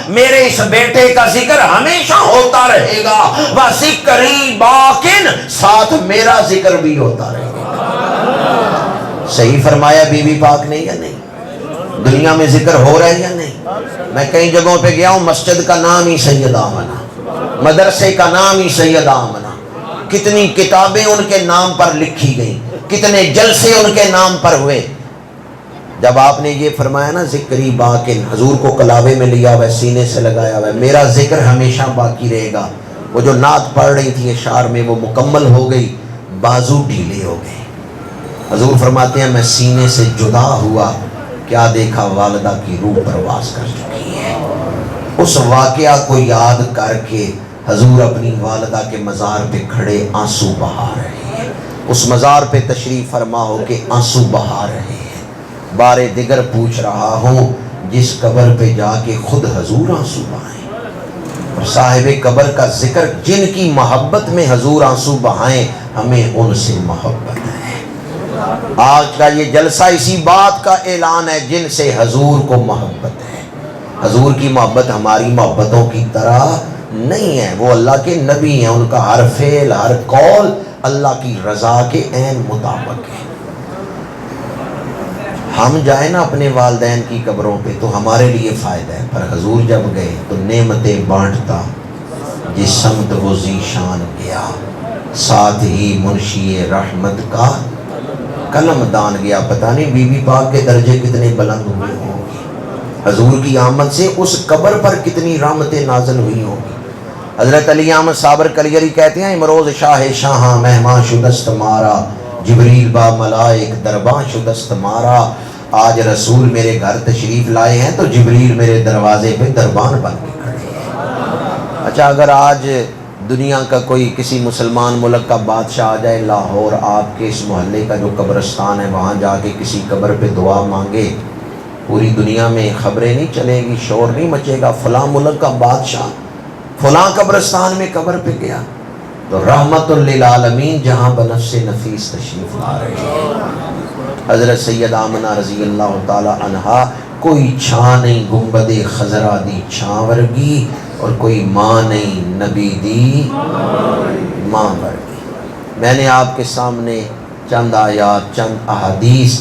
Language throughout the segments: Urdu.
میرے اس بیٹے کا ذکر ہمیشہ ہوتا رہے گا، وَذِكْرِي بَاقٍ، ساتھ میرا ذکر بھی ہوتا رہے گا۔ صحیح فرمایا بی بی پاک نے یا نہیں؟ دنیا میں ذکر ہو رہا ہے یا نہیں؟ میں کئی جگہوں پہ گیا ہوں، مسجد کا نام ہی سید آمنہ، مدرسے کا نام ہی سید آمنہ، کتنی کتابیں ان کے نام پر لکھی گئیں، کتنے جلسے ان کے نام پر ہوئے۔ جب آپ نے یہ فرمایا نا ذکری باقٍ، حضور کو کلابے میں لیا ہوا ہے، سینے سے لگایا ہوا ہے، میرا ذکر ہمیشہ باقی رہے گا۔ وہ جو نعت پڑھ رہی تھی اشعار میں وہ مکمل ہو گئی، بازو ڈھیلے ہو گئے۔ حضور فرماتے ہیں میں سینے سے جدا ہوا، کیا دیکھا والدہ کی روح پرواز کر چکی ہے۔ اس واقعہ کو یاد کر کے حضور اپنی والدہ کے مزار پہ کھڑے آنسو بہا رہے ہیں۔ اس مزار پہ تشریف فرما ہو کے آنسو بہا رہے ہیں۔ بارے دیگر پوچھ رہا ہوں، جس قبر پہ جا کے خود حضور آنسو بہائیں اور صاحب قبر کا ذکر جن کی محبت میں حضور آنسو بہائیں، ہمیں ان سے محبت ہے۔ آج کا یہ جلسہ اسی بات کا اعلان ہے، جن سے حضور کو محبت ہے۔ حضور کی محبت ہماری محبتوں کی طرح نہیں ہے، وہ اللہ کے نبی ہیں، ان کا ہر فعل ہر قول اللہ کی رضا کے عین مطابق ہے۔ ہم جائیں نا اپنے والدین کی قبروں پہ تو ہمارے لیے فائدہ ہے، پر حضور جب گئے تو نعمتیں بانٹتا جس سمت وہ ذیشان گیا، ساتھ ہی منشی رحمت کا قلم دان گیا۔ پتہ نہیں بی بی پاک کے درجے کتنے بلند ہوئے ہوں گے، حضور کی آمد سے اس قبر پر کتنی رحمتیں نازل ہوئی ہوں گی۔ حضرت علی احمد صابر کلیری کہتے ہیں امروز شاہ شاہاں مہمان شدست مارا، جبریل با ملائک درباں شدست مارا۔ آج رسول میرے گھر تشریف لائے ہیں تو جبریل میرے دروازے پہ دربان بن کے کھڑے ہیں۔ اچھا اگر آج دنیا کا کوئی کسی مسلمان ملک کا بادشاہ آ جائے لاہور، آپ کے اس محلے کا جو قبرستان ہے وہاں جا کے کسی قبر پہ دعا مانگے، پوری دنیا میں خبریں نہیں چلے گی، شور نہیں مچے گا، فلاں ملک کا بادشاہ فلاں قبرستان میں قبر پہ گیا، تو رحمت للعالمین جہاں بنفس نفیس تشریف لا رہے ہیں۔ حضرت سید آمنہ رضی اللہ تعالی عنہا، کوئی چھاں نہیں گنبد خضرا دی چھاں ورگی، اور کوئی ماں نہیں نبی دی ماں ورگی۔ میں نے آپ کے سامنے چند آیات، چند احادیث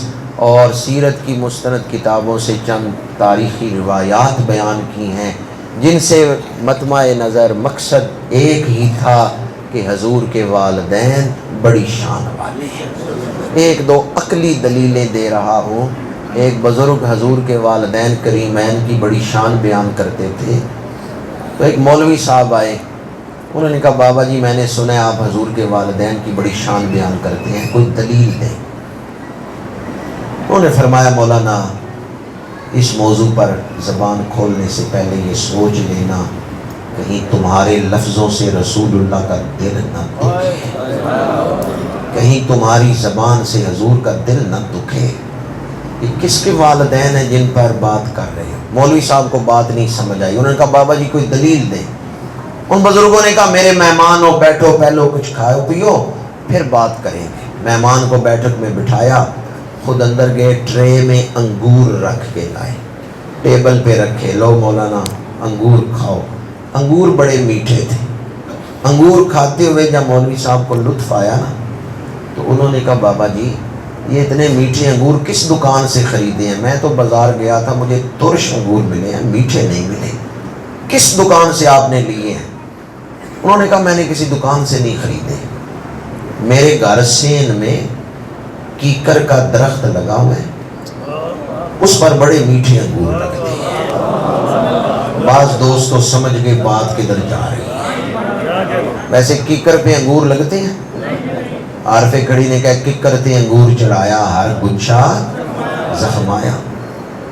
اور سیرت کی مستند کتابوں سے چند تاریخی روایات بیان کی ہیں، جن سے مطمع نظر مقصد ایک ہی تھا کہ حضور کے والدین بڑی شان والے ہیں۔ ایک دو عقلی دلیلیں دے رہا ہوں۔ ایک بزرگ حضور کے والدین کریمین کی بڑی شان بیان کرتے تھے، تو ایک مولوی صاحب آئے، انہوں نے کہا بابا جی میں نے سنا ہے آپ حضور کے والدین کی بڑی شان بیان کرتے ہیں، کوئی دلیل دیں۔ انہوں نے فرمایا مولانا اس موضوع پر زبان کھولنے سے پہلے یہ سوچ لینا کہیں تمہارے لفظوں سے رسول اللہ کا دل نہ دکھے، کہیں تمہاری زبان سے حضور کا دل نہ دکھے۔ یہ کس کے والدین ہیں جن پر بات کر رہے ہیں؟ مولوی صاحب کو بات نہیں سمجھ آئی، انہوں نے کہا بابا جی کوئی دلیل دیں۔ ان بزرگوں نے کہا میرے مہمان ہو، بیٹھو پہلو کچھ کھاؤ پیو پھر بات کریں گے۔ مہمان کو بیٹھک میں بٹھایا، خود اندر گئے، ٹرے میں انگور رکھ کے لائے، ٹیبل پہ رکھے، لو مولانا انگور کھاؤ۔ انگور بڑے میٹھے تھے۔ انگور کھاتے ہوئے جب مولوی صاحب کو لطف آیا نا تو انہوں نے کہا بابا جی یہ اتنے میٹھے انگور کس دکان سے خریدے ہیں؟ میں تو بازار گیا تھا، مجھے ترش انگور ملے ہیں، میٹھے نہیں ملے، کس دکان سے آپ نے لیے ہیں؟ انہوں نے کہا میں نے کسی دکان سے نہیں خریدے، میرے گھر سین میں کیکر کا درخت لگا ہوا ہے، اس پر بڑے میٹھے انگور لگتے ہیں۔ بعض دوست تو سمجھ گئے بات کدھر جا رہی ہے۔ ویسے کیکر پہ انگور لگتے ہیں؟ عارف کھڑی نے کہا کیکر تے انگور چڑھایا ہر گچھا زخم آیا۔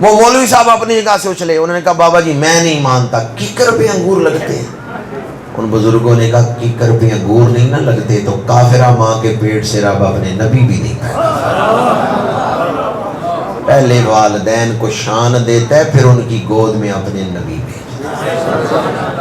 وہ مولوی صاحب اپنی جگہ سے اچھلے، انہوں نے کہا بابا جی میں نہیں مانتا، کیکر پہ انگور لگتے ہیں۔ ان بزرگوں نے کہا کیکر پہ انگور نہیں نہ لگتے تو کافرہ ماں کے پیٹ سے رب اپنے نبی بھی نہیں پیدا۔ پہلے والدین کو شان دیتا ہے پھر ان کی گود میں اپنے نبی بھیجتا ہے۔